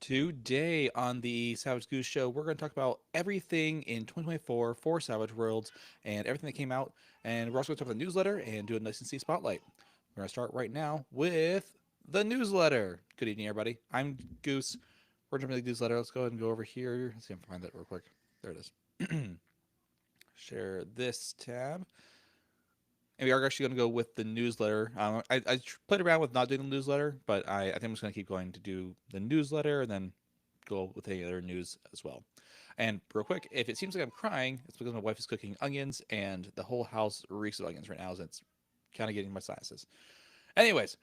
Today on the Savage Goose Show, we're going to talk about everything in 2024 for Savage Worlds and everything that came out. And we're also going to talk about the newsletter and do a nice and see spotlight. We're going to start right now with the newsletter. Good evening, everybody. I'm Goose. We're jumping to the newsletter. Let's go ahead and go over here. Let's see if I can find that real quick. There it is. Share this tab. And we are actually going to go with the newsletter. I played around with not doing the newsletter, but I think I'm just going to keep going to do the newsletter and then go with any other news as well. And real quick, if it seems like I'm crying, it's because my wife is cooking onions and the whole house reeks of onions right now. So it's kind of getting my sinuses. Anyways,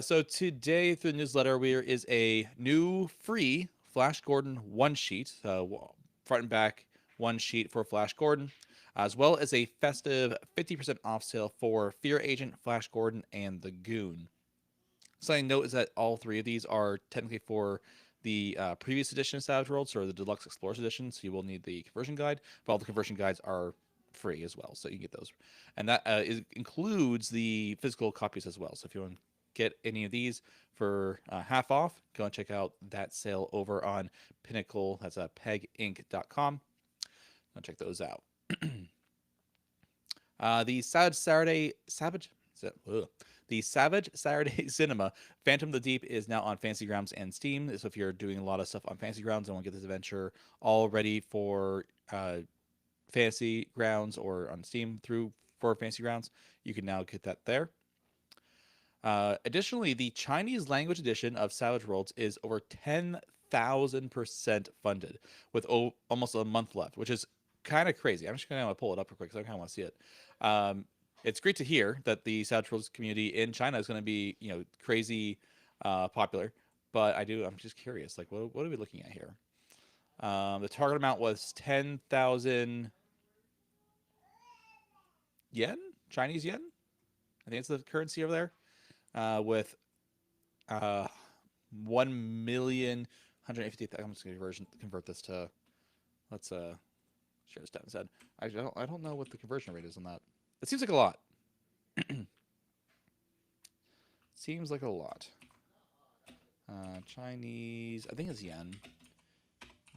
so today through the newsletter, there is a new free Flash Gordon one sheet, front and back one sheet for Flash Gordon, as well as a festive 50% off sale for Fear Agent, Flash Gordon, and the Goon. Something to note is that all three of these are technically for the previous edition of Savage Worlds, or the Deluxe Explorers edition, so you will need the conversion guide, but all the conversion guides are free as well, so you can get those. And that includes the physical copies as well, so if you want to get any of these for half off, go and check out that sale over on Pinnacle. That's peginc.com. Go check those out. The Savage Saturday Cinema Phantom of the Deep is now on Fantasy Grounds and Steam. So if you're doing a lot of stuff on Fantasy Grounds and want to get this adventure all ready for Fantasy Grounds or on Steam for Fantasy Grounds, you can now get that there. Additionally, the Chinese language edition of Savage Worlds is over 10,000% funded with almost a month left, which is kind of crazy. I'm just going to pull it up real quick because I kind of want to see it. It's great to hear that the Savage Worlds community in China is going to be, crazy popular. But I'm just curious, like, what are we looking at here? The target amount was 10,000 yen, Chinese yen. I think it's the currency over there. With 1,150,000. I'm just going to convert this to. Let's share this down instead. Actually, I don't know what the conversion rate is on that. It seems like a lot. Seems like a lot. Chinese, I think it's yen.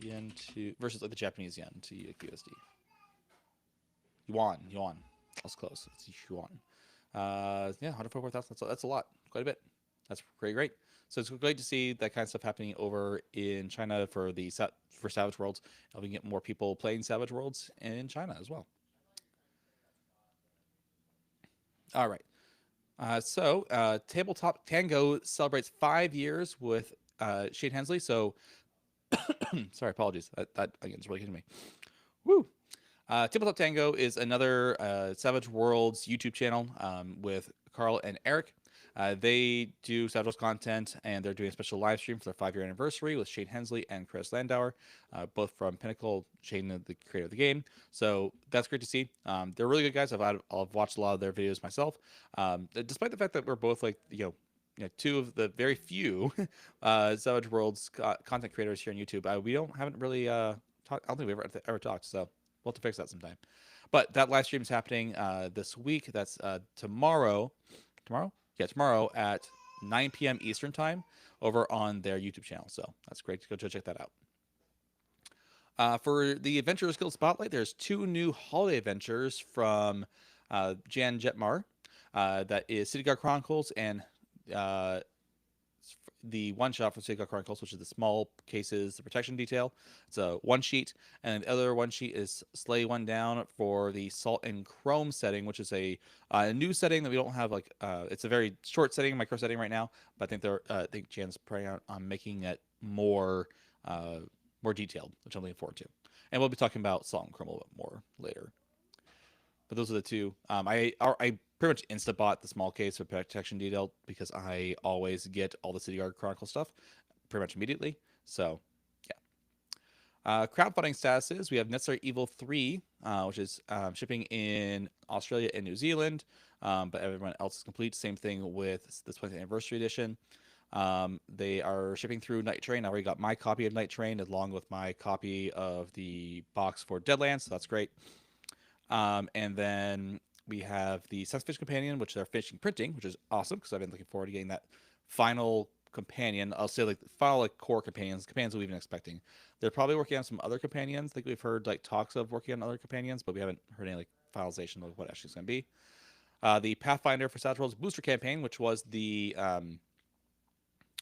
Yen to versus like the Japanese yen to USD. Yuan. That's close. It's yuan. 144,000. That's a lot. Quite a bit. That's great. So it's great to see that kind of stuff happening over in China for Savage Worlds. And we can get more people playing Savage Worlds in China as well. All right. So Tabletop Tango celebrates 5 years with Shane Hensley. So, sorry, apologies. That again is really getting me. Woo. Tabletop Tango is another Savage Worlds YouTube channel with Carl and Eric. They do Savage Worlds content, and they're doing a special live stream for their 5-year anniversary with Shane Hensley and Chris Landauer, both from Pinnacle. Shane, the creator of the game. So that's great to see. They're really good guys. I've watched a lot of their videos myself. Despite the fact that we're both two of the very few Savage Worlds content creators here on YouTube, we haven't really talked. I don't think we've ever talked. So we'll have to fix that sometime. But that live stream is happening this week. That's tomorrow. Tomorrow? Yeah, tomorrow at 9 p.m. Eastern time over on their YouTube channel. So that's great to go check that out. For the Adventurers Guild Spotlight, there's 2 new holiday adventures from Jan Jetmar. That is City Guard Chronicles and the one shot for City Guard Chronicles, which is the small cases, the protection detail. It's a one sheet, and the other one sheet is Slay One Down for the Salt and Chrome setting, which is a new setting that we don't have. It's a very short setting, micro setting right now, but I think Jan's praying on making it more detailed, which I'm looking forward to. And we'll be talking about Salt and Chrome a little bit more later. But those are the 2. I pretty much insta-bought the small case for protection detail because I always get all the City Guard Chronicle stuff pretty much immediately. So, yeah. Crowdfunding status is we have Necessary Evil 3, which is shipping in Australia and New Zealand, but everyone else is complete. Same thing with the 20th Anniversary Edition. They are shipping through Night Train. I already got my copy of Night Train along with my copy of the box for Deadlands, so that's great. And then we have the Science Fiction Companion, which they're finishing printing, which is awesome because I've been looking forward to getting that final companion. I'll say like final like core companions that we've been expecting. They're probably working on some other companions. I think we've heard like talks of working on other companions, but we haven't heard any like finalization of what actually is going to be. The Pathfinder for Savage Worlds booster campaign, which was the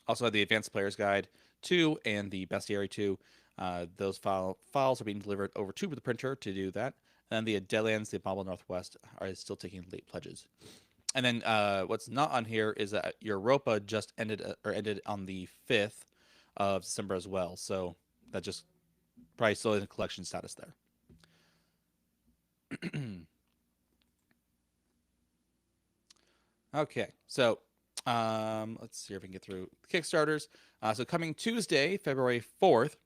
also had the Advanced Player's Guide 2 and the Bestiary 2. Those files are being delivered over to the printer to do that. And then the Deadlands, the Abominable Northwest are still taking late pledges. And then what's not on here is that Europa just ended on the 5th of December as well. So that just probably still in collection status there. Okay, so let's see if we can get through Kickstarters. So coming Tuesday, February 4th,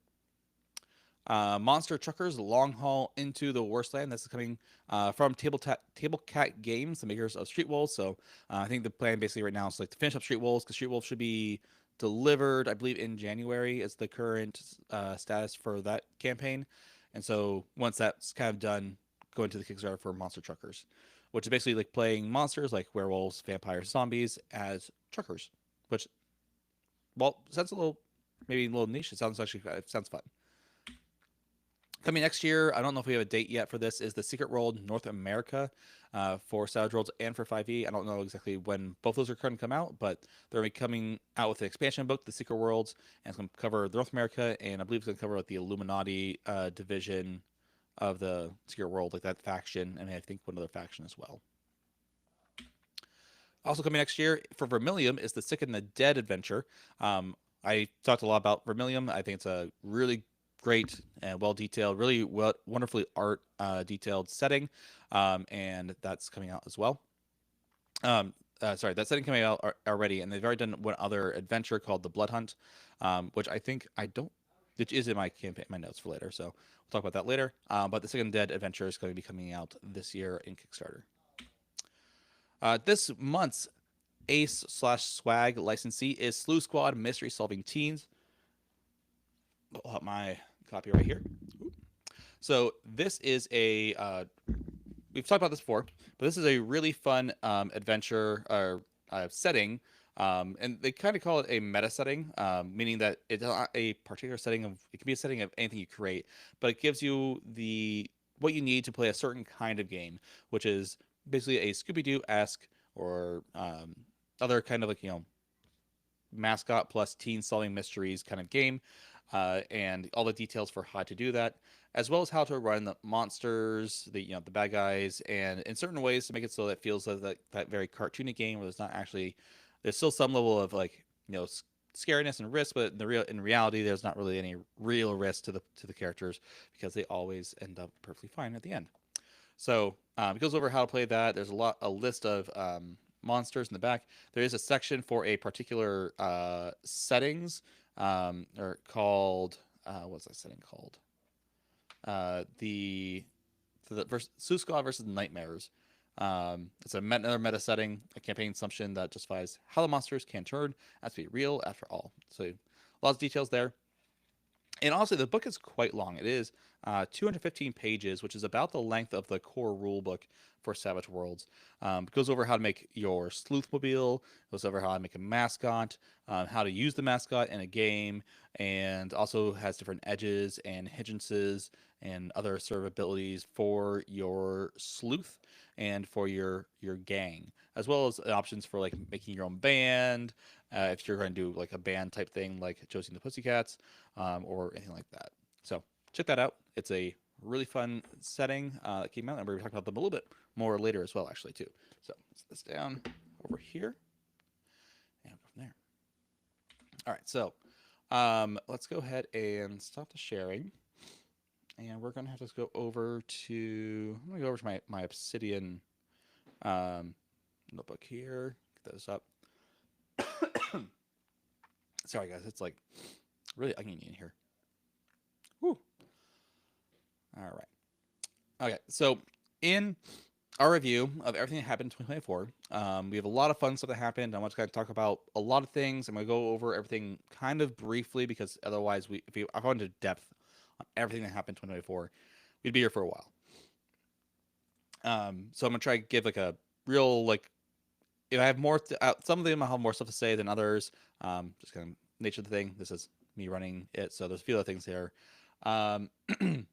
Monster Truckers Long Haul into the Wasteland. This is coming from Tablecat Games, the makers of Street Wolves. So I think the plan basically right now is like to finish up Street Wolves, because Street Wolves should be delivered, I believe, in January is the current status for that campaign. And so once that's kind of done, go into the Kickstarter for Monster Truckers, which is basically like playing monsters like werewolves, vampires, zombies as truckers, which, well, sounds maybe a little niche. It sounds fun. Coming next year, I don't know if we have a date yet for this, is the Secret World North America for Savage Worlds and for 5e. I don't know exactly when both those are going to come out, but they're going to be coming out with an expansion book, the Secret Worlds, and it's going to cover North America, and I believe it's going to cover like the Illuminati division of the Secret World, like that faction, and I think one other faction as well. Also coming next year for Vermilium is the Sick and the Dead adventure. I talked a lot about Vermilium. I think it's a really great and well detailed, really wonderfully art detailed setting, and that's coming out as well. Sorry, that setting coming out already, and they've already done one other adventure called the Blood Hunt, which which is in my campaign, my notes for later. So we'll talk about that later. But the Second Dead adventure is going to be coming out this year in Kickstarter. This month's Ace/Swag licensee is Sleuth Squad Mystery Solving Teens. I'll have my copy right here. So this is a we've talked about this before, but this is a really fun adventure or setting, and they kind of call it a meta setting, meaning that it's not a particular setting of, it can be a setting of anything you create, but it gives you what you need to play a certain kind of game, which is basically a Scooby-Doo-esque or other kind of like, mascot plus teen solving mysteries kind of game, and all the details for how to do that, as well as how to run the monsters, the bad guys, and in certain ways to make it so that it feels like that very cartoony game where there's still some level of like scariness and risk, but in reality there's not really any real risk to the characters, because they always end up perfectly fine at the end. So it goes over how to play that. There's a list of monsters in the back. There is a section for a particular settings, or called what's that setting called? The Sleuth Squad versus Nightmares. It's another meta setting, a campaign assumption that justifies how the monsters can turn out to be real after all. So lots of details there. And honestly, the book is quite long. It is 215 pages, which is about the length of the core rule book for Savage Worlds. It goes over how to make your Sleuthmobile, goes over how to make a mascot, how to use the mascot in a game, and also has different edges and hindrances and other sort of abilities for your sleuth and for your gang, as well as options for like making your own band, if you're going to do like a band type thing like Josie and the Pussycats, or anything like that. So check that out. It's a really fun setting that came out, and we're going to talk about them a little bit more later as well, actually, too. So let's put this down over here and go from there. All right, so let's go ahead and stop the sharing, and we're going to have to go over to, I'm going to go over to my Obsidian notebook here. Get those up. Sorry, guys, it's like really oniony in here. Whew. All right. Okay, so in our review of everything that happened in 2024, we have a lot of fun stuff that happened. I want to kind of talk about a lot of things. I'm going to go over everything kind of if otherwise if I go into depth on everything that happened in 2024, we'd be here for a while. So I'm going to try to give like a real if I have more, some of them I'll have more stuff to say than others. Just kind of nature of the thing. This is me running it, so there's a few other things here. Um, man,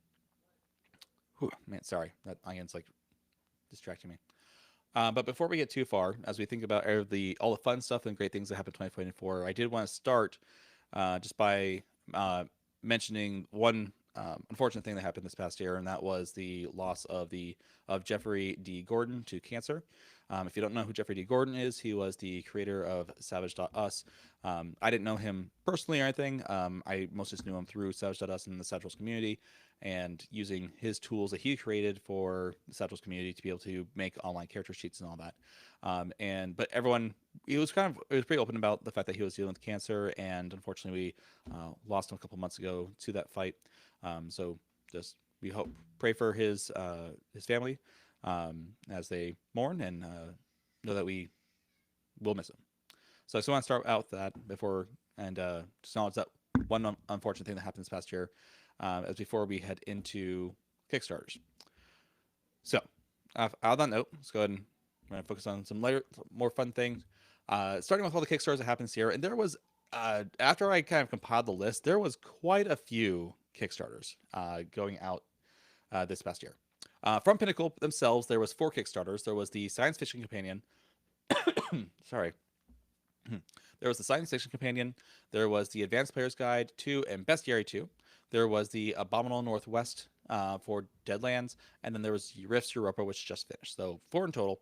sorry, that ion's like distracting me. But before we get too far, as we think about all the fun stuff and great things that happened in 2024, I did want to start just by mentioning one unfortunate thing that happened this past year, and that was the loss of Jeffrey D. Gordon to cancer. If you don't know who Jeffrey D. Gordon is, he was the creator of Savage.us. I didn't know him personally or anything. I mostly just knew him through Savage.us and the Savage community, and using his tools that he created for the Savage community to be able to make online character sheets and all that. But everyone, he was pretty open about the fact that he was dealing with cancer, and unfortunately, we lost him a couple months ago to that fight. So just we pray for his family as they mourn, and know that we will miss him. So I just want to start out with that before, and just acknowledge that one unfortunate thing that happened this past year, as before we head into Kickstarters. So, on that note, let's go ahead and I'm going to focus on some later, more fun things. Starting with all the Kickstarters that happens here, and there was after I kind of compiled the list, there was quite a few Kickstarters going out this past year. From Pinnacle themselves, there was 4 Kickstarters. There was the Science Fiction Companion. Sorry. There was the Science Fiction Companion. There was the Advanced Player's Guide 2 and Bestiary 2. There was the Abominable Northwest for Deadlands, and then there was Rifts Europa, which just finished. So 4 in total.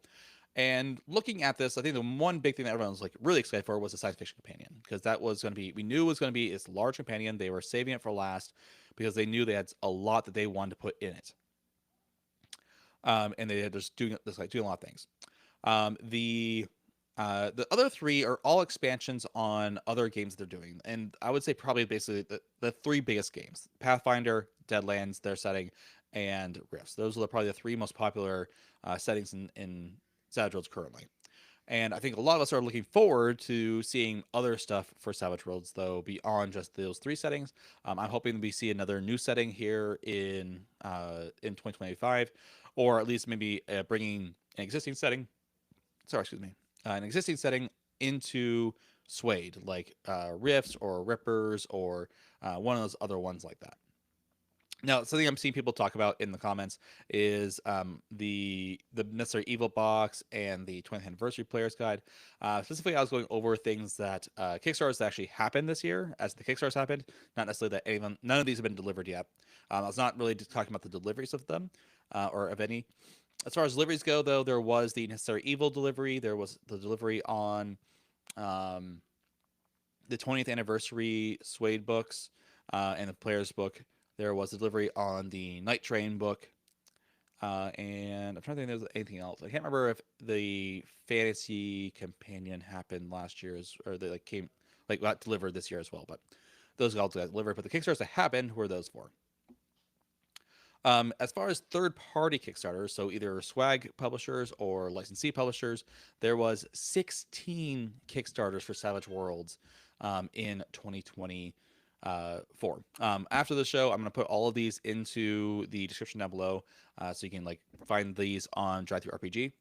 And looking at this, I think the one big thing that everyone was like really excited for was the Science Fiction Companion, because that was going to be, we knew it was going to be this large companion. They were saving it for last because they knew they had a lot that they wanted to put in it. And they had just doing a lot of things. The other 3 are all expansions on other games they're doing, and I would say probably basically the 3 biggest games: Pathfinder, Deadlands, their setting, and Rifts. Those are probably the 3 most popular settings in Savage Worlds currently. And I think a lot of us are looking forward to seeing other stuff for Savage Worlds, though, beyond just those 3 settings. I'm hoping we see another new setting here in 2025, or at least maybe bringing an existing setting. Sorry, excuse me. An existing setting into Suede, like Rifts or Rippers or one of those other ones like that. Now, something I'm seeing people talk about in the comments is the necessary evil box and the 20th anniversary player's guide. Specifically, I was going over things that Kickstarters that actually happened this year, as the Kickstarters happened. Not necessarily that none of these have been delivered yet. I was not really just talking about the deliveries of them or of any. As far as deliveries go, though, there was the necessary evil delivery. There was the delivery on the 20th anniversary Suede books and the player's book. There was a delivery on the Night Train book. And I'm trying to think if there's anything else. I can't remember if the Fantasy Companion happened last year, or they got delivered this year as well. But those got delivered. But the Kickstarters that happened were those 4. As far as third-party Kickstarters, so either swag publishers or licensee publishers, there was 16 Kickstarters for Savage Worlds in 2024. After the show, I'm going to put all of these into the description down below, so you can find these on DriveThruRPG.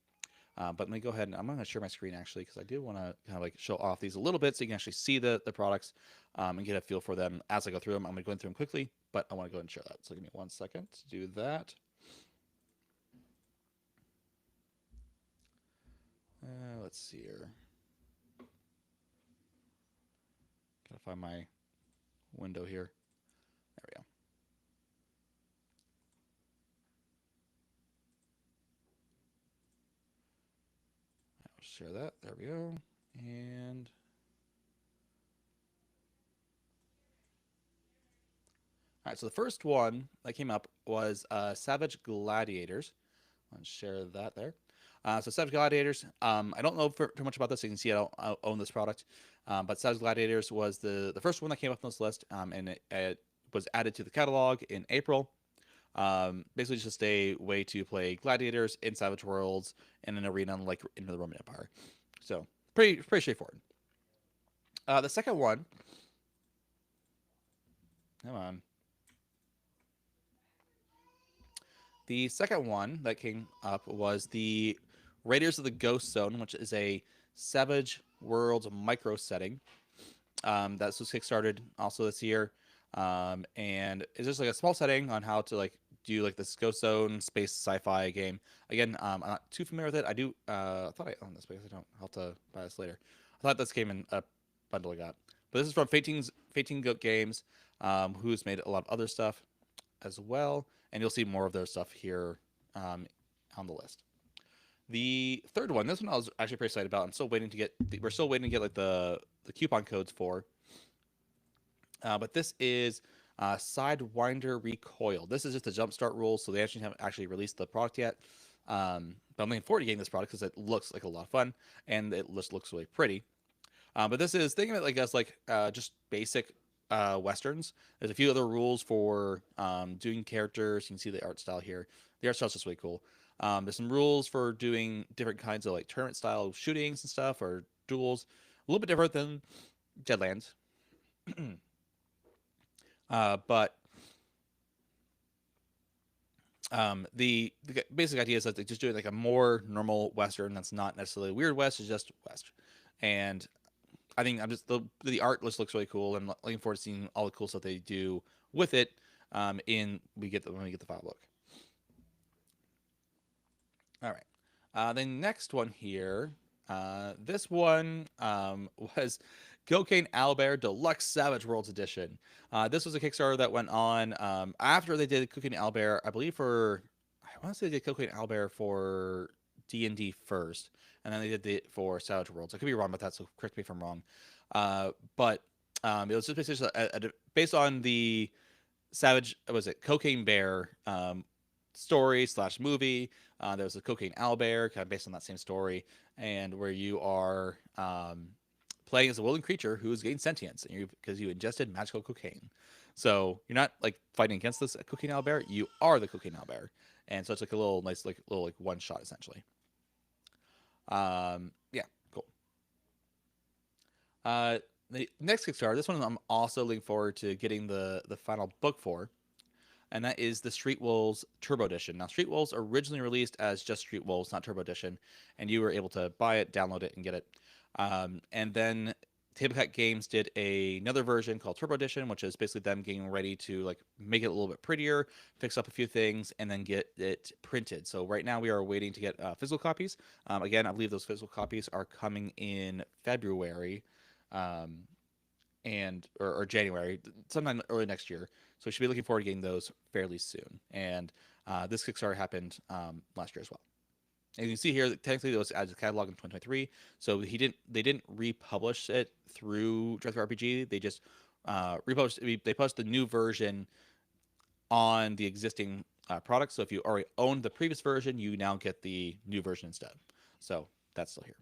But let me go ahead and I'm going to share my screen actually, because I do want to kind of show off these a little bit so you can actually see the products and get a feel for them as I go through them. I'm going to go through them quickly, but I want to go ahead and share that. So give me 1 second to do that. Let's see here. Gotta find my window here. There we go. I'll share that. There we go. And all right, so the first one that came up was Savage Gladiators. I'll share that there. So Savage Gladiators, I don't know too much about this. You can see I don't own this product. But Savage Gladiators was the first one that came up on this list, and it was added to the catalog in April. Basically just a way to play gladiators in Savage Worlds in an arena like in the Roman Empire. So pretty straightforward. The second one, come on. The second one that came up was the Raiders of the Ghost Zone, which is a Savage Worlds micro setting. That's was kickstarted also this year, and it's just like a small setting on how to like do like this Ghost Zone space sci-fi game. Again, I'm not too familiar with it. I do. I thought I owned this, but I don't. I'll have to buy this later. I thought this came in a bundle I got, but this is from Fating Goat Games, who's made a lot of other stuff as well, and you'll see more of their stuff here on the list. The third one, this one I was actually pretty excited about. I'm still waiting to get. We're still waiting to get like the coupon codes for. But this is Sidewinder Recoiled. This is just a jumpstart rule, so they actually haven't actually released the product yet. But I'm looking forward to getting this product because it looks like a lot of fun and it just looks really pretty. But this is thinking of it like as like just basic westerns. There's a few other rules for doing characters. You can see the art style here. The art style is just really cool. There's some rules for doing different kinds of like tournament style shootings and stuff or duels. A little bit different than Deadlands. But the basic idea is that they're just doing like a more normal western that's not necessarily weird west, it's just west. And I think I'm just the art looks really cool, and looking forward to seeing all the cool stuff they do with it. When we get the file book. All right. The next one here. This one was Kane Owlbear Deluxe Savage Worlds Edition. This was a Kickstarter that went on after they did Kane Owlbear, I believe I want to say they did Kane Owlbear for D&D first, and then they did it for Savage Worlds. I could be wrong about that, so correct me if I'm wrong. But it was just basically based on the Savage, was it Cocaine Bear story / movie. There was a Cocaine Owlbear, kind of based on that same story, and where you are playing as a willing creature who is gained sentience because you ingested magical cocaine. So you're not like fighting against this Cocaine Owlbear; you are the Cocaine Owlbear, and so it's like a little nice, like little like one shot essentially. Yeah, cool. The next Kickstarter, this one I'm also looking forward to getting the final book for, and that is the Street Wolves Turbo Edition. Now, Street Wolves originally released as just Street Wolves, not Turbo Edition, and you were able to buy it, download it, and get it. And then Tabletop Games did another version called Turbo Edition, which is basically them getting ready to like make it a little bit prettier, fix up a few things, and then get it printed. So right now we are waiting to get physical copies. Again, I believe those physical copies are coming in February. Or January, sometime early next year. So we should be looking forward to getting those fairly soon. And this Kickstarter happened last year as well. And you can see here that technically it was added to the catalog in 2023. So they didn't republish it through TTRPG. They just republished. They published the new version on the existing product. So if you already owned the previous version, you now get the new version instead. So that's still here.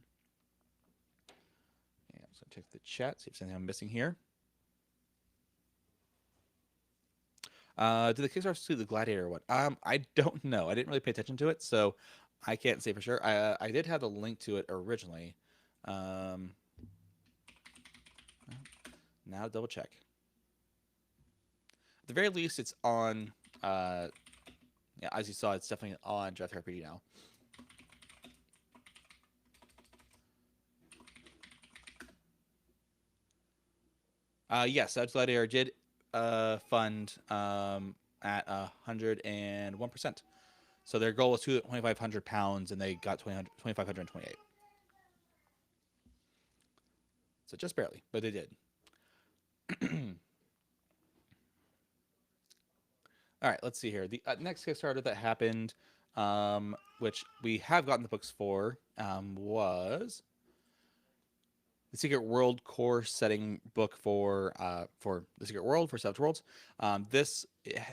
Yeah, so check the chat, see if there's anything I'm missing here. Did the Kickstarter see the Gladiator one? I don't know. I didn't really pay attention to it, so I can't say for sure. I did have the link to it originally. Now double check. At the very least, it's on. Yeah, as you saw, it's definitely on Draft RPG now. Yes, Savage Gladiator did fund at 101%. So their goal was £2,500, and they got 2,528. So just barely, but they did. All right, let's see here. The next Kickstarter that happened, which we have gotten the books for, was the Secret World core setting book for the Secret World for Savage Worlds. This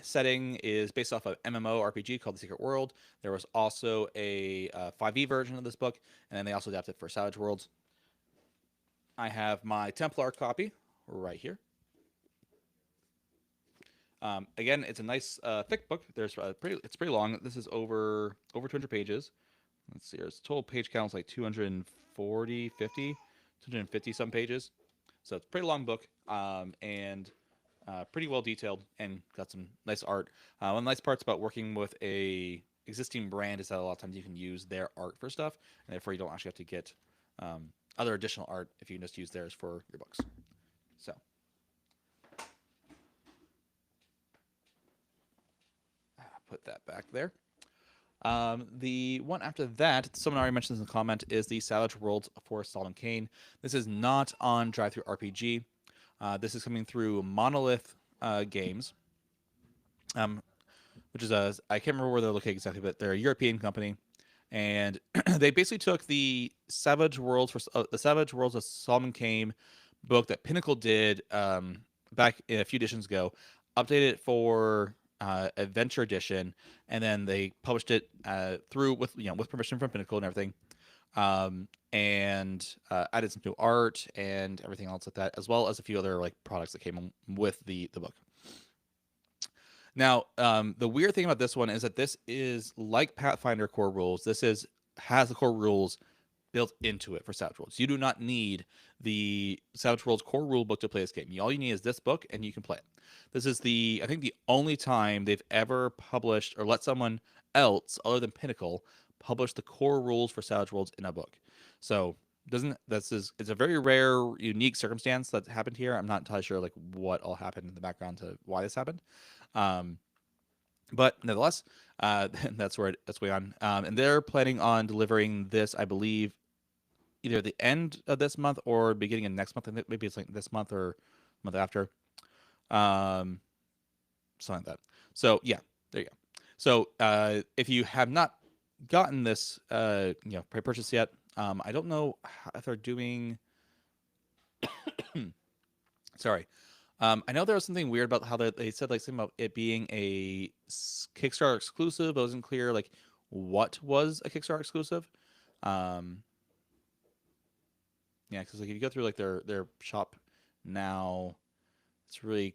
setting is based off of MMORPG called the Secret World. There was also a 5e version of this book, and then they also adapted it for Savage Worlds. I have my Templar copy right here. Again, it's a nice thick book. It's pretty long. This is over 200 pages. Let's see. There's total page count is like 240, 50. 250 some pages, so it's a pretty long book, and pretty well detailed, and got some nice art. One of the nice parts about working with a existing brand is that a lot of times you can use their art for stuff, and therefore you don't actually have to get other additional art if you can just use theirs for your books. So. Put that back there. The one after that, someone already mentioned this in the comment, is the Savage Worlds for Solomon Kane. This is not on Drive-Thru RPG. This is coming through Monolith Games, which is I can't remember where they're located exactly, but they're a European company, and they basically took the Savage Worlds of Solomon Kane book that Pinnacle did back a few editions ago, updated it for Adventure Edition, and then they published it through with permission from Pinnacle and everything, and added some new art and everything else like that, as well as a few other like products that came with the book. Now, the weird thing about this one is that this is like Pathfinder core rules. This has the core rules built into it for Savage Worlds. You do not need the Savage Worlds core rule book to play this game. All you need is this book, and you can play it. This is I think the only time they've ever published or let someone else other than Pinnacle publish the core rules for Savage Worlds in a book. So it's a very rare, unique circumstance that happened here. I'm not entirely sure like what all happened in the background to why this happened. But nevertheless, that's way on. And they're planning on delivering this, I believe, either the end of this month or beginning of next month. Maybe it's like this month or month after. Something like that. So yeah, there you go. So if you have not gotten this, pre-purchase yet, I don't know if they're doing. Sorry. I know there was something weird about how they said like something about it being a Kickstarter exclusive. It wasn't clear like what was a Kickstarter exclusive. Yeah, because like if you go through like their shop now, it's really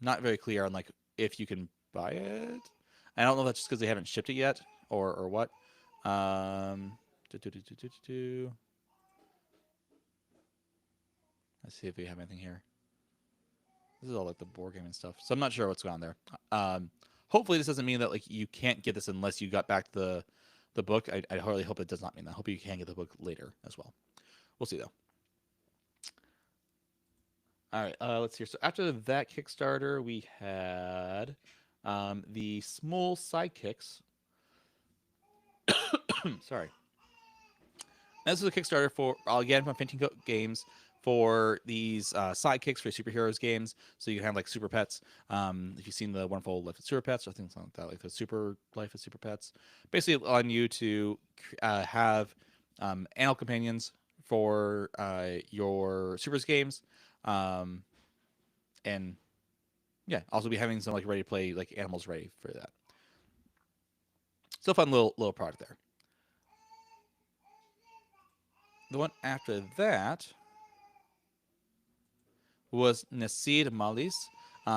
not very clear on like if you can buy it. I don't know if that's just because they haven't shipped it yet or what. Let's see if we have anything here. This is all like the board game and stuff, so I'm not sure what's going on there. Hopefully, this doesn't mean that like you can't get this unless you got back the book. I really hope it does not mean that. I hope you can get the book later as well. We'll see though. All right, let's see. So after that Kickstarter, we had the small sidekicks. Sorry. This is a Kickstarter for again from Finting Games for these sidekicks for superheroes games. So you can have like super pets. If you've seen the Wonderful Life of Super Pets or things like that, like the Super Life of Super Pets, basically allowing you to have animal companions for your supers games, and yeah, also be having some like ready to play like animals ready for that. Still fun little product there. The one after that was Nasid Malis.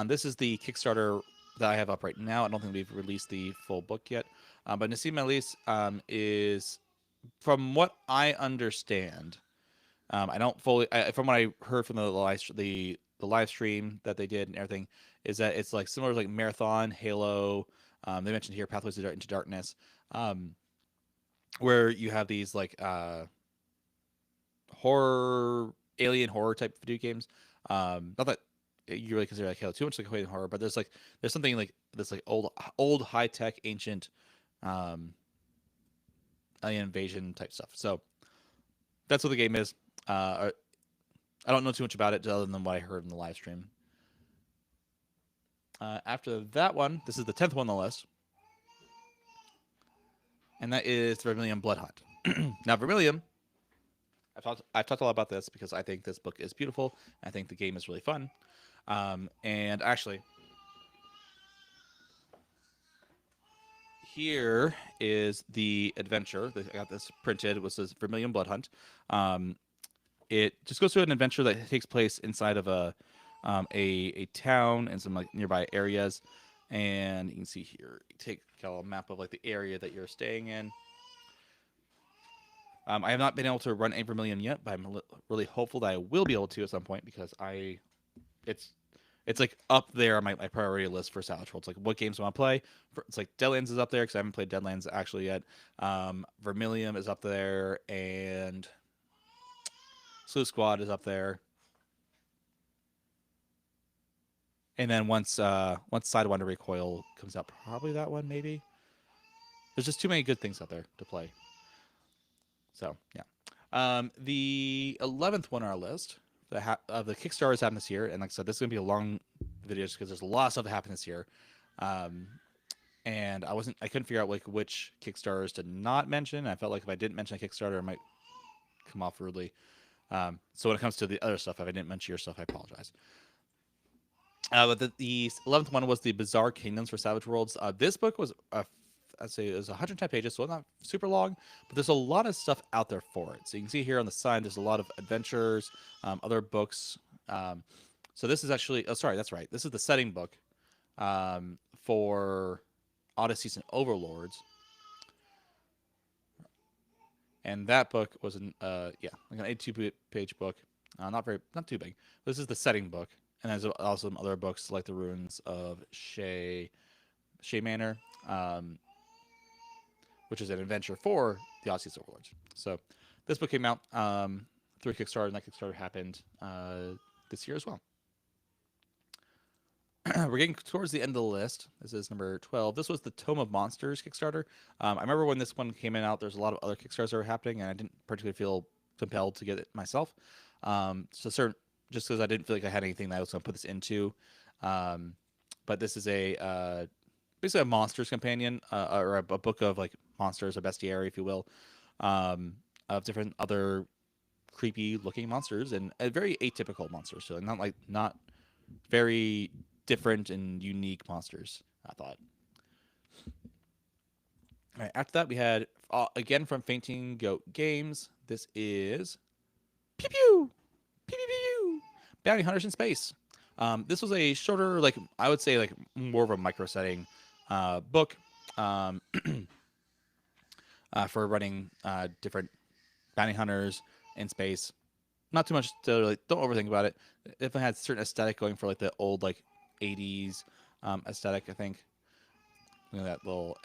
This is the Kickstarter that I have up right now. I don't think we've released the full book yet. But Nasid Malis is, from what I understand, I don't fully, from what I heard from the live stream that they did and everything, is that it's like similar to like Marathon, Halo. They mentioned here Pathways into Darkness, where you have these like alien horror type video games. Not that you really consider like Halo too much like alien horror, but there's something like this like old high tech ancient alien invasion type stuff. So that's what the game is. I don't know too much about it other than what I heard in the live stream. After that one, this is the 10th one on the list, and that is Vermilium Blood Hunt. Now, Vermilium, I've talked a lot about this because I think this book is beautiful. I think the game is really fun. And actually, here is the adventure. I got this printed. It was this Vermilion Blood Hunt. It just goes through an adventure that takes place inside of a town and some like nearby areas. And you can see here, got a map of like the area that you're staying in. I have not been able to run a Vermilion yet, but I'm really hopeful that I will be able to at some point because it's like up there on my priority list for Savage Worlds. Like what games do I want to play? It's like Deadlands is up there because I haven't played Deadlands actually yet. Vermilion is up there, and Sleuth Squad is up there. And then once Sidewinder Recoil comes out, probably that one maybe. There's just too many good things out there to play. So yeah. The 11th one on our list of the Kickstarters happened this year, and like I said, this is gonna be a long video just because there's a lot of stuff that happened this year. And I couldn't figure out like which Kickstarters to not mention. I felt like if I didn't mention a Kickstarter, it might come off rudely. So when it comes to the other stuff, if I didn't mention your stuff, I apologize. But the 11th one was the Bizarre Kingdoms for Savage Worlds. This book was, I'd say it was 110 pages, so not super long, but there's a lot of stuff out there for it. So you can see here on the side, there's a lot of adventures, other books. So this is actually, oh, sorry, that's right. This is the setting book for Odysseys and Overlords. And that book was like an 82-page book. Not too big. This is the setting book. And there's also some other books like the Ruins of Shea Manor, which is an adventure for the Odysseys and Overlords. So this book came out through Kickstarter, and that Kickstarter happened this year as well. We're getting towards the end of the list. This is number 12. This was the Tome of Monsters Kickstarter. I remember when this one came out, there's a lot of other Kickstarters that were happening, and I didn't particularly feel compelled to get it myself. Just because I didn't feel like I had anything that I was going to put this into. But this is basically a monsters companion, or a book of like monsters, a bestiary, if you will, of different other creepy looking monsters and a very atypical monsters. So not very different and unique monsters, I thought. All right, after that, we had, again from Fainting Goat Games, this is Pew Pew! Pew Pew Pew! Bounty Hunters in Space. This was a shorter, like, I would say, like, more of a micro-setting book for running different bounty hunters in space. Not too much to, like, don't overthink about it. If it had certain aesthetic going for, like, the old, like, 80s aesthetic, I think. Look at that little,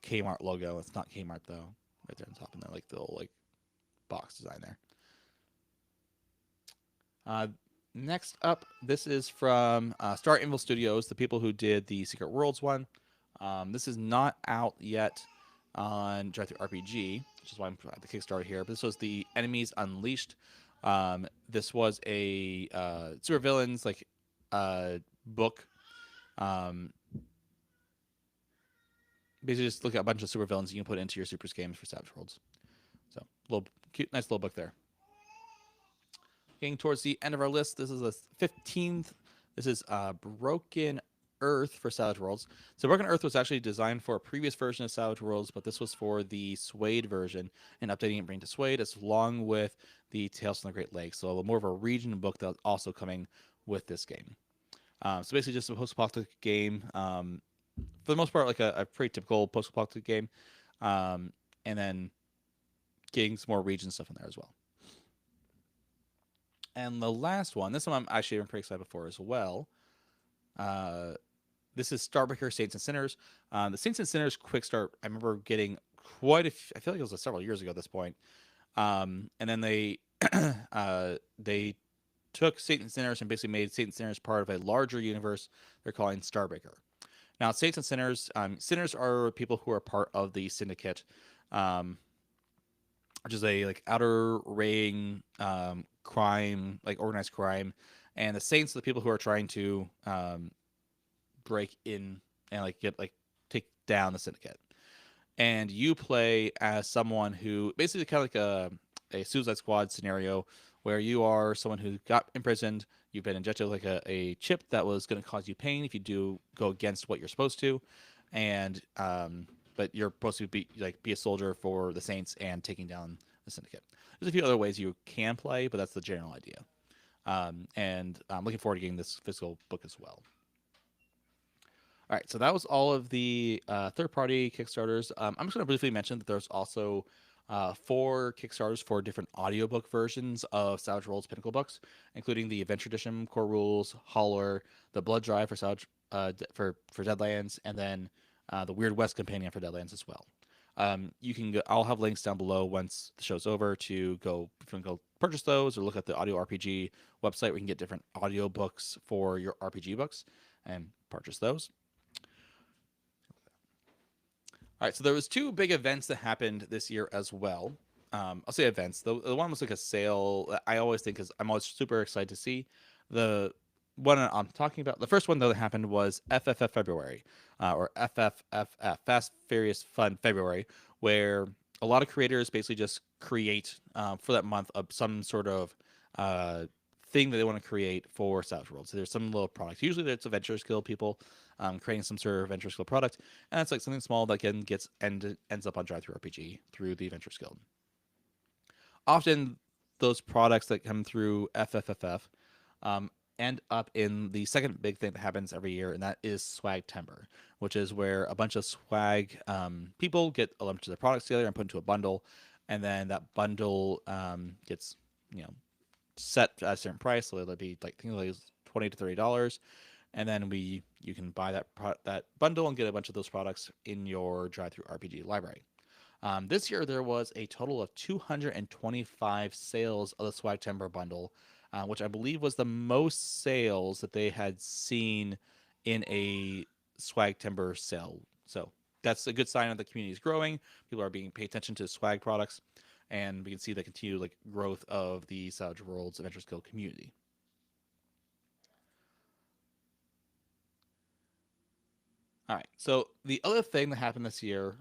Kmart logo. It's not Kmart, though. Right there on top, and then, like, the little, like, box design there. Next up, this is from Star Anvil Studios, the people who did the Secret Worlds one. This is not out yet on TTRPG, which is why I'm at the Kickstarter here. But this was the Enemies Unleashed. This was a supervillains book. Basically, just look at a bunch of supervillains you can put into your Supers games for Savage Worlds. So, little cute, nice little book there. Getting towards the end of our list, this is the 15th. This is Broken Earth for Savage Worlds. So Broken Earth was actually designed for a previous version of Savage Worlds, but this was for the Suede version and updating it, bringing to Suede, along with the Tales from the Great Lakes. So more of a region book that's also coming with this game. So basically just a post-apocalyptic game. For the most part, like a pretty typical post-apocalyptic game. And then getting some more region stuff in there as well. And the last one, this one I'm actually pretty excited for as well. This is Starbreaker, Saints and Sinners. The Saints and Sinners quick start, I remember getting I feel like it was several years ago at this point. And then they they took Saints and Sinners and basically made Saints and Sinners part of a larger universe they're calling Starbreaker. Now, Saints and Sinners, sinners are people who are part of the Syndicate, which is a like outer ring crime, like organized crime, and the Saints are the people who are trying to break in and take down the Syndicate. And you play as someone who basically kind of like a Suicide Squad scenario where you are someone who got imprisoned. You've been injected with like a chip that was going to cause you pain if you do go against what you're supposed to, and but you're supposed to be a soldier for the Saints and taking down the Syndicate. There's a few other ways you can play, but that's the general idea. And I'm looking forward to getting this physical book as well. All right, so that was all of the third-party Kickstarters. I'm just going to briefly mention that there's also 4 Kickstarters for different audiobook versions of Savage Worlds Pinnacle books, including the Adventure Edition, Core Rules, Holler, the Blood Drive for Savage for Deadlands, and then the Weird West Companion for Deadlands as well. You can go, I'll have links down below once the show's over to go purchase those or look at the Audio RPG website where you can get different audio books for your RPG books and purchase those. All right, so there was 2 big events that happened this year as well. I'll say events. The one was like a sale that I always think is I'm always super excited to see. The one I'm talking about, the first one though that happened was FFF February, or FFFF, Fast Furious Fun February, where a lot of creators basically just create for that month of some sort of thing that they want to create for Savage Worlds. So there's some little product. Usually it's Adventure Skill people creating some sort of Adventure Skill product, and it's like something small that again ends up on Drive-Thru RPG through the Adventure Skill. Often those products that come through FFFF end up in the second big thing that happens every year, and that is Swag Timber, which is where a bunch of swag people get a bunch of their products together and put into a bundle, and then that bundle gets set at a certain price. So it'll be like $20 to $30, and then you can buy that bundle and get a bunch of those products in your Drive-Thru RPG library. This year there was a total of 225 sales of the Swag Timber bundle, which I believe was the most sales that they had seen in a Swag Timber sale. So that's a good sign that the community is growing. People are being paid attention to swag products, and we can see the continued growth of the Savage Worlds Adventure Skill community. All right. So the other thing that happened this year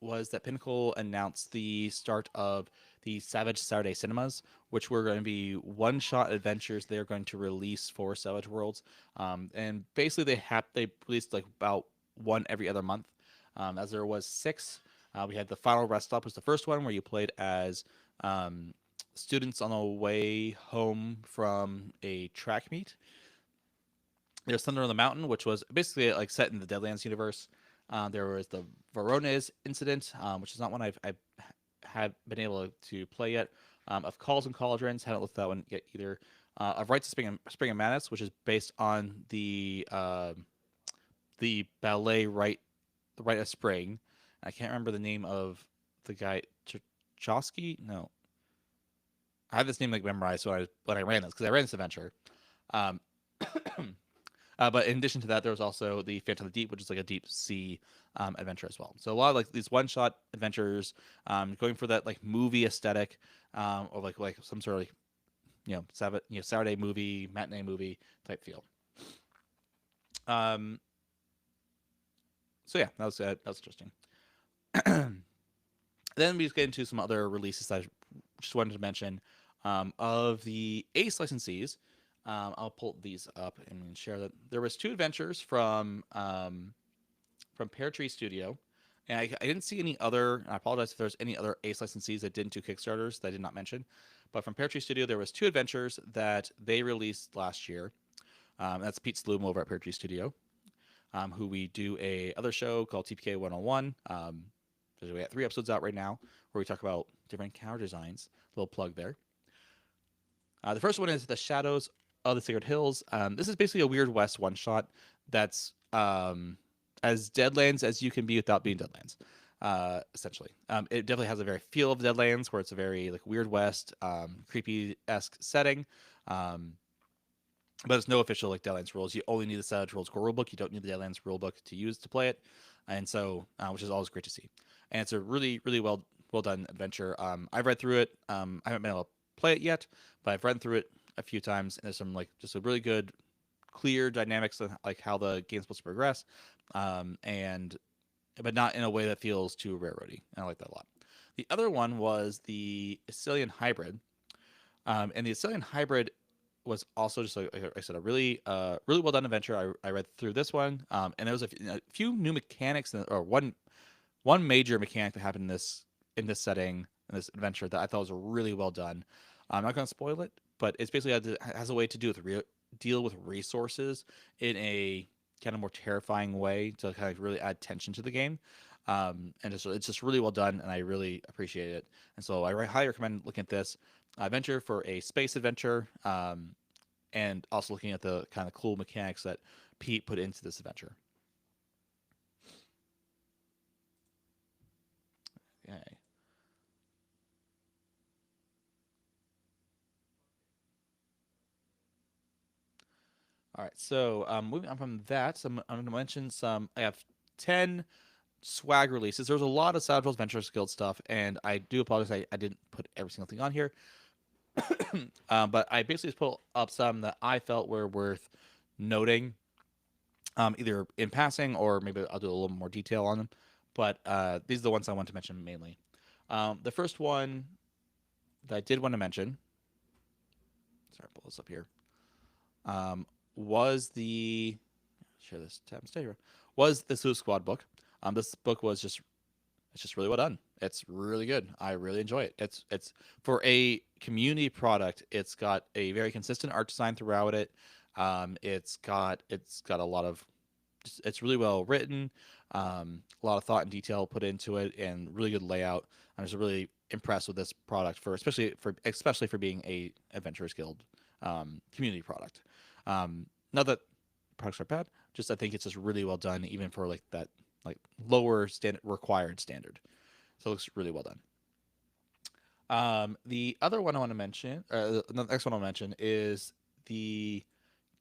was that Pinnacle announced the start of the Savage Saturday Cinemas, which were going to be one-shot adventures they're going to release for Savage Worlds. And basically, they released about one every other month. As there was 6, we had the Final Rest Stop was the first one where you played as students on the way home from a track meet. There's Thunder on the Mountain, which was basically set in the Deadlands universe. There was the Vermilium incident, which is not one I've had been able to play yet. Of Calls and Cauldrons, haven't looked at that one yet either. Of Rites of Spring and Madness, which is based on the ballet Rite of Spring. I can't remember the name of the guy. Chosky? No. I have this name memorized when I ran this, because I ran this adventure. But in addition to that, there was also the Phantom of the Deep, which is a deep sea adventure as well. So a lot of these one-shot adventures, going for that movie aesthetic, or some sort of Saturday movie, matinee movie type feel. So yeah, that was interesting. Then we just get into some other releases that I just wanted to mention of the Ace licensees. I'll pull these up and share that there was 2 adventures from Pear Tree Studio, and I didn't see any other. I apologize if there's any other Ace licensees that didn't do Kickstarters that I did not mention. But from Pear Tree Studio, there was 2 adventures that they released last year. That's Pete Sloom over at Pear Tree Studio, who we do a other show called TPK 101. We got 3 episodes out right now where we talk about different counter designs. Little plug there. The first one is The Shadows of the Sacred Hills. This is basically a Weird West one-shot that's as Deadlands as you can be without being Deadlands, essentially. It definitely has a very feel of Deadlands, where it's a very Weird West, creepy-esque setting. But it's no official Deadlands rules. You only need the Savage Worlds core rulebook. You don't need the Deadlands rulebook to use to play it, and so which is always great to see. And it's a really, really well done adventure. I've read through it. I haven't been able to play it yet, but I've read through it a few times, and there's some just a really good, clear dynamics of how the game's supposed to progress, but not in a way that feels too railroady. And I like that a lot. The other one was the Icilian Hybrid, and the Icilian Hybrid was also just like I said, a really really well done adventure. I read through this one, and there was a few new mechanics, or one major mechanic that happened in this setting, in this adventure, that I thought was really well done. I'm not going to spoil it, but it's basically has a way to deal with resources in a kind of more terrifying way to kind of really add tension to the game. And it's just really well done, and I really appreciate it. And so I highly recommend looking at this adventure for a space adventure, and also looking at the kind of cool mechanics that Pete put into this adventure. Okay. All right, so moving on from that, I'm going to mention some. I have 10 swag releases. There's a lot of Savage Worlds Venture Guild stuff, and I do apologize. I didn't put every single thing on here. But I basically just pulled up some that I felt were worth noting, either in passing or maybe I'll do a little more detail on them. But these are the ones I want to mention mainly. The first one that I did want to mention, sorry, pull this up here, was the share this tab and stay here, was the Sleuth Squad book. This book was just it's just really well done. It's really good. I really enjoy it. It's for a community product. It's got a very consistent art design throughout it. It's got a lot of it's really well written. A lot of thought and detail put into it, and really good layout. I'm just really impressed with this product for especially for being a Adventurers Guild community product. Not that products are bad, just I think it's just really well done, even for like that like lower standard required standard. So it looks really well done. The other one I want to mention, the next one I'll mention is the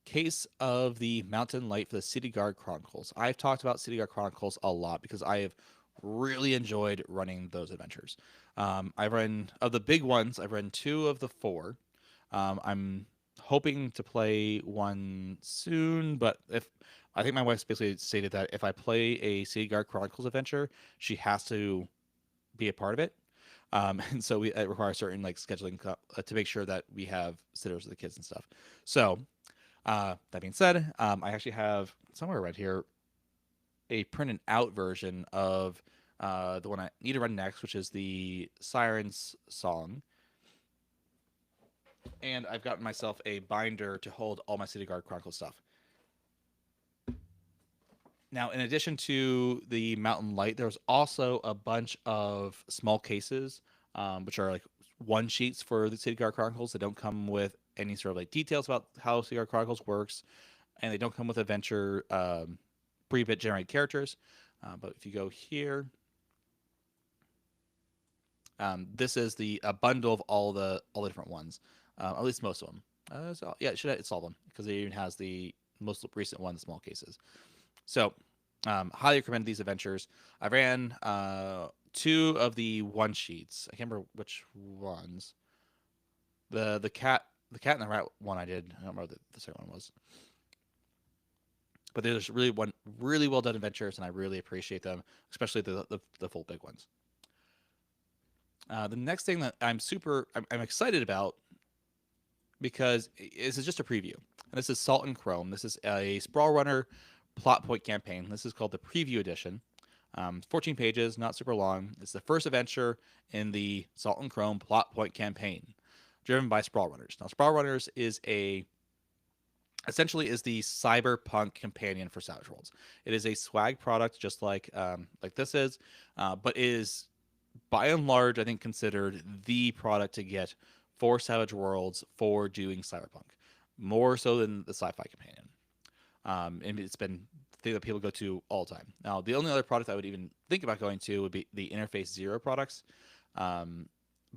case of the Mountain Light for the City Guard Chronicles. I've talked about City Guard Chronicles a lot because I have really enjoyed running those adventures. I've run of the big ones. I've run 2 of the 4. I'm hoping to play one soon, but if I think my wife's basically stated that if I play a City Guard Chronicles adventure, she has to be a part of it. And so it requires certain like scheduling to make sure that we have sitters with the kids and stuff. So that being said, I actually have somewhere right here a printed out version of the one I need to run next, which is the Sirens song. And I've gotten myself a binder to hold all my City Guard Chronicle stuff. Now, in addition to the Mountain Light, there's also a bunch of small cases, which are like one sheets for the City Guard Chronicles that don't come with any sort of like details about how City Guard Chronicles works, and they don't come with adventure pre-bit generated characters. But if you go here, this is a bundle of all the different ones, at least most of them. So yeah, it's all of them because it even has the most recent one, the small cases. So, highly recommend these adventures. I ran 2 of the one sheets. I can't remember which ones. The cat and the rat one I did. I don't remember what the second one was. But there's really well done adventures, and I really appreciate them, especially the full big ones. The next thing that I'm excited about, because this is just a preview, and this is Salt and Chrome. This is a Sprawl Runner plot point campaign. This is called the Preview Edition. 14 pages, not super long. It's the first adventure in the Salt and Chrome plot point campaign, driven by Sprawl Runners. Now, Sprawl Runners essentially is the cyberpunk companion for Savage Worlds. It is a swag product, just like this is, but is by and large, I think, considered the product to get for Savage Worlds for doing cyberpunk, more so than the sci-fi companion. And it's been the thing that people go to all the time. Now, the only other product I would even think about going to would be the Interface Zero products. But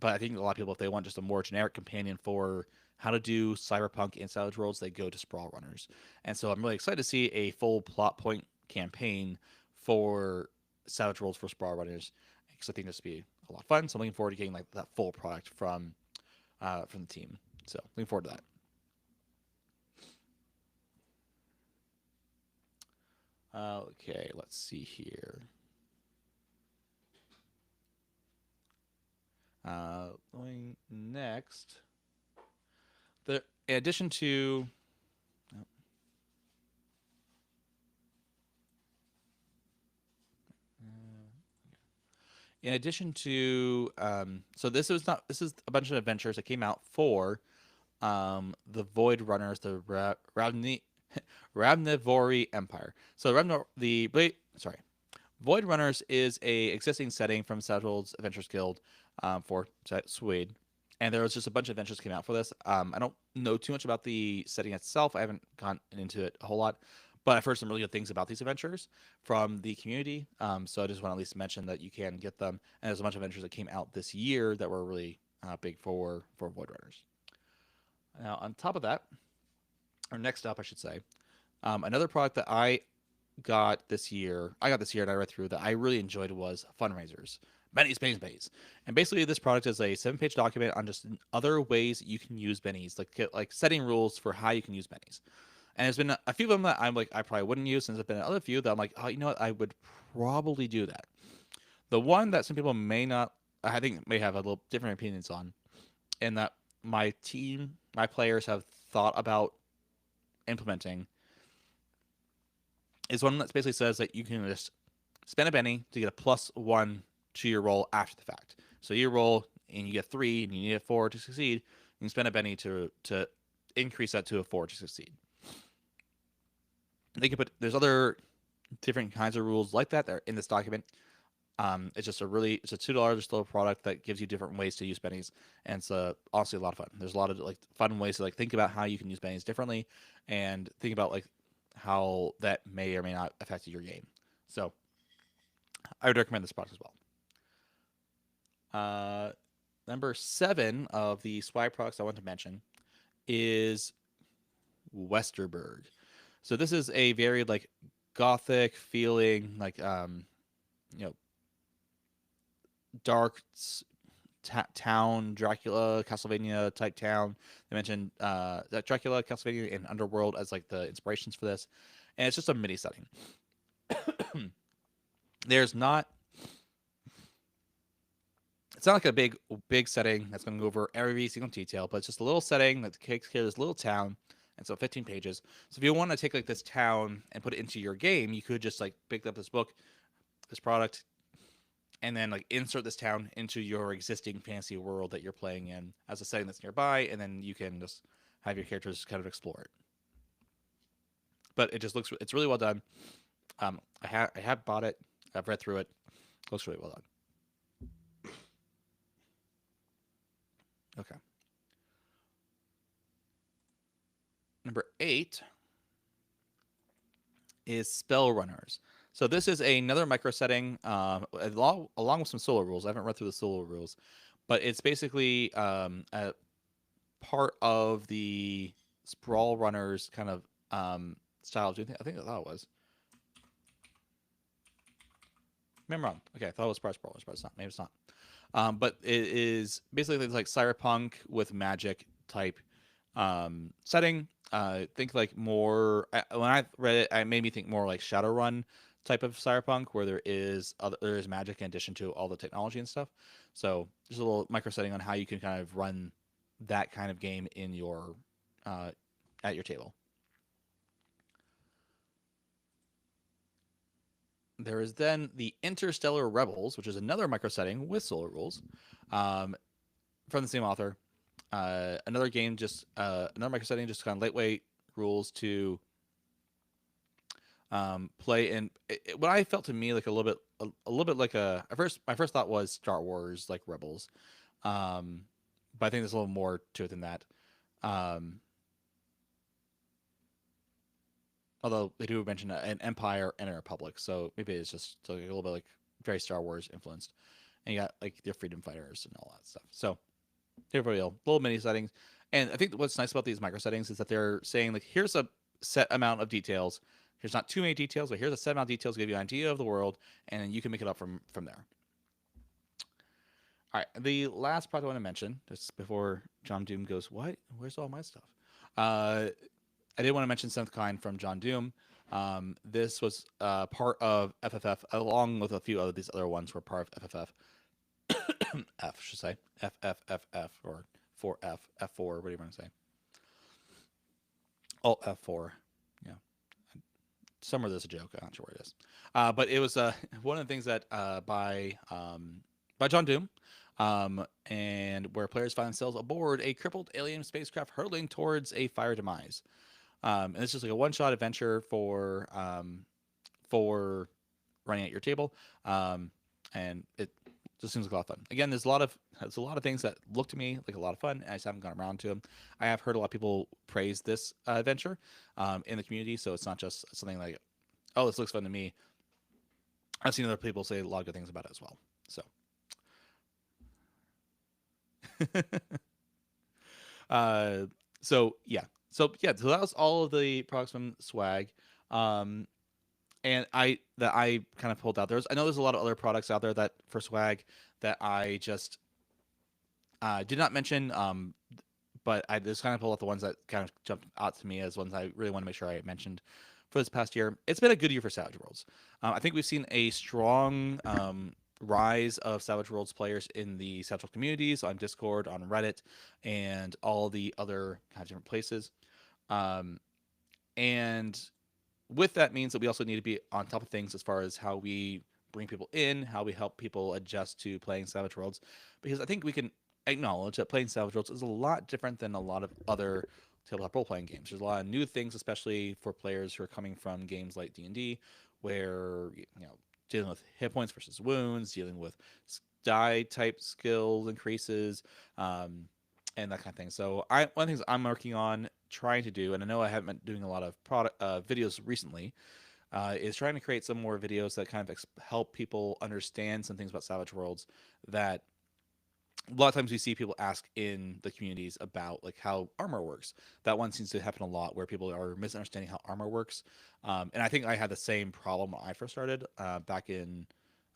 I think a lot of people, if they want just a more generic companion for how to do cyberpunk in Savage Worlds, they go to Sprawl Runners. And so I'm really excited to see a full plot point campaign for Savage Worlds for Sprawl Runners, because I think this would be a lot of fun. So I'm looking forward to getting like that full product from the team. So looking forward to that. Okay, let's see here. Going next, in addition to so this is a bunch of adventures that came out for the Voidrunners, the Ravnivori Empire. So Voidrunners is a existing setting from Savage Worlds Adventures Guild for Swede, and there was just a bunch of adventures that came out for this. I don't know too much about the setting itself. I haven't gone into it a whole lot, but I've heard some really good things about these adventures from the community. So I just want to at least mention that you can get them. And there's a bunch of adventures that came out this year that were really big for Voidrunners. Now, on top of that, or next up, I should say, another product that I got this year and I read through that I really enjoyed was Fundraisers. Bennies, Bennies, Bennies. And basically, this product is a 7-page document on just other ways that you can use bennies, like setting rules for how you can use bennies. And there's been a few of them that I'm like, I probably wouldn't use, and there's been other few that I'm like, oh, you know what, I would probably do that. The one that some people may not, I think, may have a little different opinions on, and that my team, my players have thought about implementing, is one that basically says that you can just spend a Benny to get a +1 to your roll after the fact. So you roll and you get 3 and you need a 4 to succeed. You can spend a Benny to increase that to a 4 to succeed. There's other different kinds of rules like that are in this document. It's a $2 just little product that gives you different ways to use bennies, and it's honestly a lot of fun. There's a lot of like fun ways to like think about how you can use bennies differently, and think about like how that may or may not affect your game. So I would recommend this product as well. Number 7 of the swag products I want to mention is Westerberg. So this is a very like gothic feeling, like you know, dark town, Dracula, Castlevania type town. They mentioned that Dracula, Castlevania, and Underworld as like the inspirations for this, and it's just a mini setting. There's not. It's not like a big setting that's going to go over every single detail, but it's just a little setting that takes care of this little town. And so 15 pages. So if you want to take like this town and put it into your game, you could just like pick up this book, this product, and then like insert this town into your existing fantasy world that you're playing in as a setting that's nearby, and then you can just have your characters kind of explore it. But it's really well done. I have bought it. I've read through it. It looks really well done. Okay. Number 8 is Spell Runners. So this is another micro setting, along with some solo rules. I haven't read through the solo rules, but it's basically a part of the Sprawl Runners kind of style. I think that's how it was. Maybe I'm wrong. Okay, I thought it was Sprawl Runners, but it's not. Maybe it's not. But it is basically like cyberpunk with magic type setting. Think like more. When I read it, it made me think more like Shadowrun type of cyberpunk, where there's magic in addition to all the technology and stuff. So there's a little micro setting on how you can kind of run that kind of game in your at your table. There is then the Interstellar Rebels, which is another micro setting with solo rules, from the same author. Another game, just another micro setting, just kind of lightweight rules to play in. What I felt to me like a little bit like my first thought was Star Wars like Rebels, but I think there's a little more to it than that. Although they do mention an Empire and a Republic, so maybe it's just like a little bit like very Star Wars influenced. And you got like your freedom fighters and all that stuff. So little mini settings. And I think what's nice about these micro settings is that they're saying like, here's a set amount of details. Here's not too many details, but here's a set amount of details to give you an idea of the world, and then you can make it up from there. All right, the last product I want to mention, just before John Doom goes, what? Where's all my stuff? I did want to mention Seventh Kind from John Doom. This was part of FFF, along with a few of these other ones were part of FFF. F, should say. FFFF, or 4F, F4, what do you want to say? Alt F4. Yeah. Somewhere there's a joke. I'm not sure where it is. But it was one of the things that by John Doom, and where players find themselves aboard a crippled alien spacecraft hurtling towards a fire demise. And it's just like a one-shot adventure for running at your table, and it just seems like a lot of fun. Again, there's a lot of things that look to me like a lot of fun, and I just haven't gone around to them. I have heard a lot of people praise this adventure in the community, so it's not just something like, oh, this looks fun to me. I've seen other people say a lot of good things about it as well. So, so yeah, So yeah, so that was all of the products from Swag. Um, and I kind of pulled out. I know there's a lot of other products out there that for Swag that I just did not mention. But I just kind of pulled out the ones that kind of jumped out to me as ones I really want to make sure I mentioned for this past year. It's been a good year for Savage Worlds. I think we've seen a strong rise of Savage Worlds players in the Savage Worlds communities on Discord, on Reddit, and all the other kind of different places. Um, and with that means that we also need to be on top of things as far as how we bring people in, how we help people adjust to playing Savage Worlds, because I think we can acknowledge that playing Savage Worlds is a lot different than a lot of other tabletop role playing games. There's a lot of new things, especially for players who are coming from games like D&D, where dealing with hit points versus wounds, dealing with die type skills increases, and that kind of thing. So one of the things I'm working on trying to do, and I know I haven't been doing a lot of product videos recently, is trying to create some more videos that kind of help people understand some things about Savage Worlds that a lot of times we see people ask in the communities about like how armor works. That one seems to happen a lot where people are misunderstanding how armor works. And I think I had the same problem when I first started back in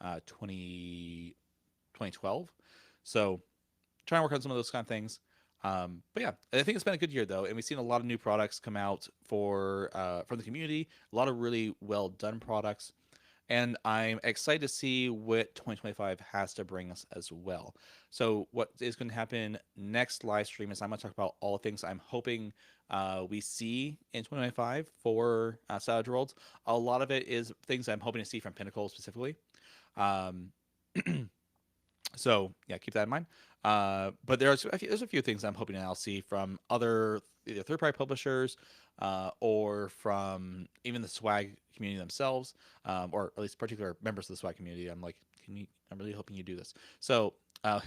2012. So trying to work on some of those kind of things. But yeah, I think it's been a good year though, and we've seen a lot of new products come out for from the community. A lot of really well done products, and I'm excited to see what 2025 has to bring us as well. So what is going to happen next live stream is I'm going to talk about all the things I'm hoping we see in 2025 for Savage Worlds. A lot of it is things I'm hoping to see from Pinnacle specifically. Um, so yeah, keep that in mind. But there's a few things I'm hoping I'll see from other either third party publishers or from even the Swag community themselves, or at least particular members of the Swag community. I'm really hoping you do this. So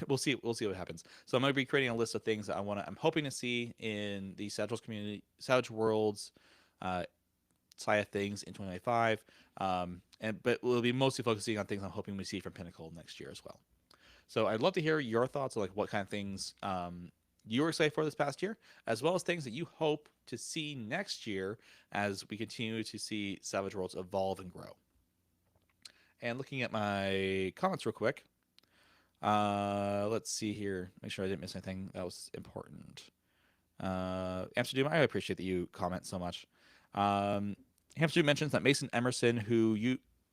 we'll see. We'll see what happens. So I'm going to be creating a list of things that I'm hoping to see in the Savage Worlds community, Savage Worlds side of things in 2025. But we'll be mostly focusing on things I'm hoping we see from Pinnacle next year as well. So I'd love to hear your thoughts on like what kind of things you were excited for this past year, as well as things that you hope to see next year as we continue to see Savage Worlds evolve and grow. And looking at my comments real quick, let's see here. Make sure I didn't miss anything that was important. Amsterdam, I appreciate that you comment so much. Hamster mentions that Mason Emerson, who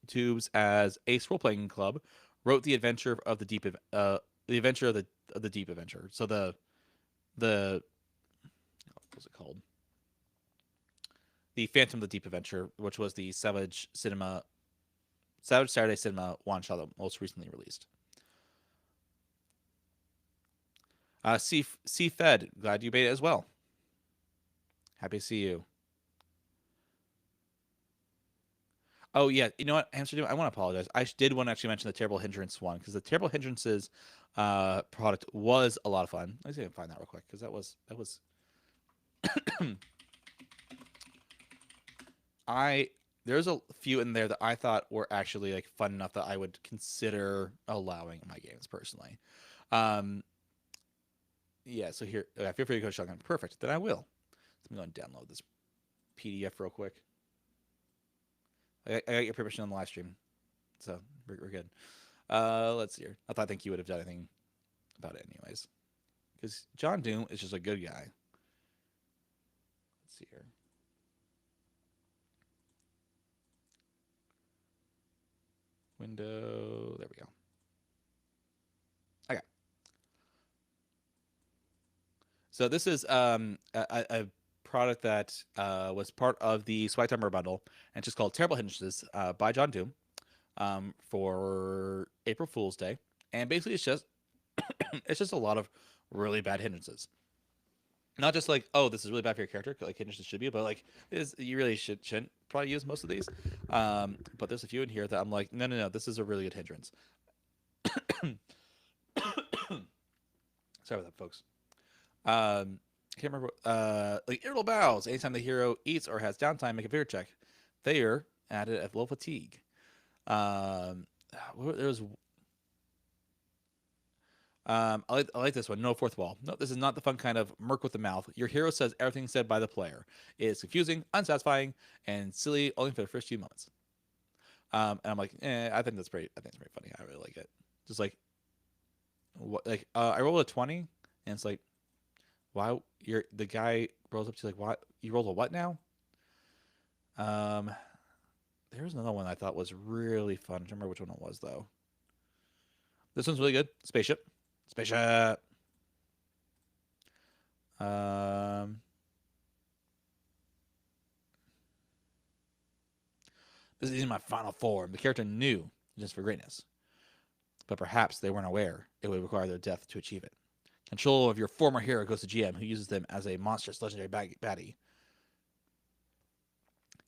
YouTubes as Ace Role Playing Club, wrote the adventure of the deep, the adventure of the deep adventure. So the what was it called? The Phantom of the Deep Adventure, which was the Savage Saturday Cinema one shot that most recently released. C Fed, glad you made it as well. Happy to see you. Oh yeah, you know what, Amsterdam? I want to apologize. I did want to actually mention the Terrible Hindrance one because the Terrible Hindrances product was a lot of fun. Let's see if I can find that real quick because that was I there's a few in there that I thought were actually like fun enough that I would consider allowing in my games personally. Um, yeah, so here, feel free to go shotgun. Perfect. Then I will. I'm going to download this PDF real quick. I got your permission on the live stream, so we're good. Let's see here. I think you would have done anything about it anyways, because John Doom is just a good guy. Let's see here. Window. There we go. Okay. So this is a product that was part of the Swag Timer bundle, and it's just called Terrible Hindrances by John Doom for April Fool's Day. And basically, it's just a lot of really bad hindrances. Not just like, oh, this is really bad for your character, like hindrances should be, but like you really shouldn't probably use most of these. But there's a few in here that I'm like, no, this is a really good hindrance. Sorry about that, folks. I can't remember. Like irritable bowels. Anytime the hero eats or has downtime, make a fear check. They are added at low fatigue. There was I like this one. No fourth wall. No, this is not the fun kind of murk with the mouth. Your hero says everything said by the player. It is confusing, unsatisfying, and silly only for the first few moments. And I'm like, I think that's pretty. I think it's pretty funny. I really like it. Just like, what? Like, I rolled a 20, and it's like, why? You're the guy rolls up to like, what? You rolled a what now? Um, there's another one I thought was really fun. I don't remember which one it was though. This one's really good. Spaceship. Spaceship. Um, this is my final form. The character knew just for greatness, but perhaps they weren't aware it would require their death to achieve it. Control of your former hero goes to GM, who uses them as a monstrous legendary baddie.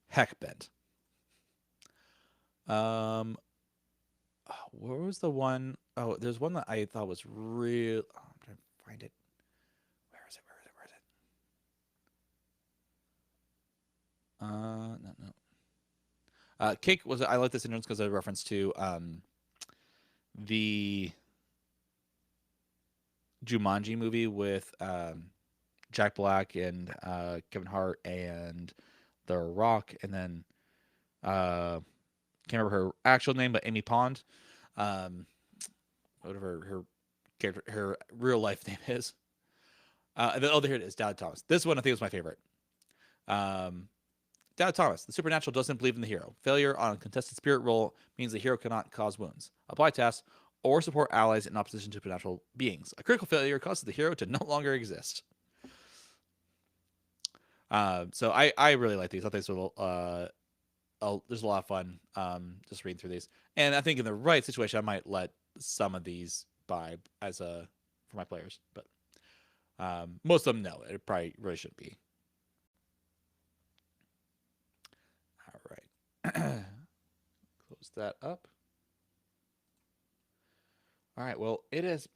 Heck bent. Um, where was the one? Oh, there's one that I thought was real. Oh, I'm trying to find it. Where is it? Where is it? Where is it? No, no. Cake was. I like this entrance because of reference to the Jumanji movie with Jack Black and Kevin Hart and The Rock, and then can't remember her actual name, but Amy Pond, um, whatever her character, her real life name is. And then, oh, here it is, Dad Thomas. This one I think was my favorite. Um, Dad Thomas, the supernatural doesn't believe in the hero. Failure on a contested spirit roll means the hero cannot cause wounds, apply tasks, or support allies in opposition to supernatural beings. A critical failure causes the hero to no longer exist. So I really like these. I think it's a little, there's a lot of fun just reading through these. And I think in the right situation, I might let some of these buy as a for my players, but most of them no, it probably really shouldn't be. All right, close that up. All right. Well, it has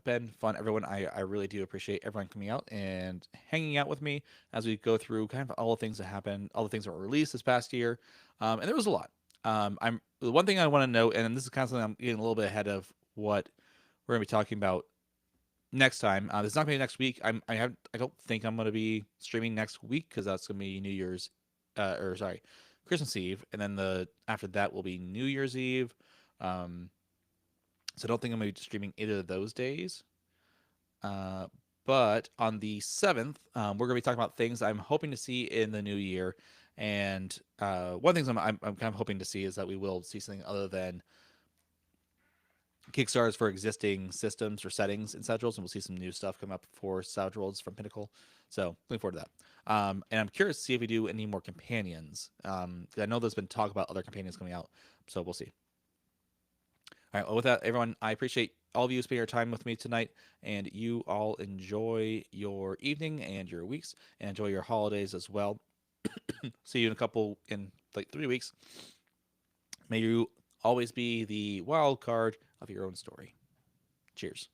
been fun, everyone. I really do appreciate everyone coming out and hanging out with me as we go through kind of all the things that happened, all the things that were released this past year. And there was a lot. I'm the one thing I want to note, and this is kind of something I'm getting a little bit ahead of what we're going to be talking about next time. It's not going to be next week. I don't think I'm going to be streaming next week because that's going to be New Year's, or sorry, Christmas Eve, and then the after that will be New Year's Eve. Um, so I don't think I'm going to be streaming either of those days. Uh, but on the 7th, we're going to be talking about things I'm hoping to see in the new year. And one of the things I'm kind of hoping to see is that we will see something other than Kickstarters for existing systems or settings in Savage Worlds, and we'll see some new stuff come up for Savage Worlds from Pinnacle. So looking forward to that. And I'm curious to see if we do any more companions. I know there's been talk about other companions coming out, so we'll see. All right. Well, with that, everyone, I appreciate all of you spending your time with me tonight, and you all enjoy your evening and your weeks, and enjoy your holidays as well. See you in like 3 weeks. May you always be the wild card of your own story. Cheers.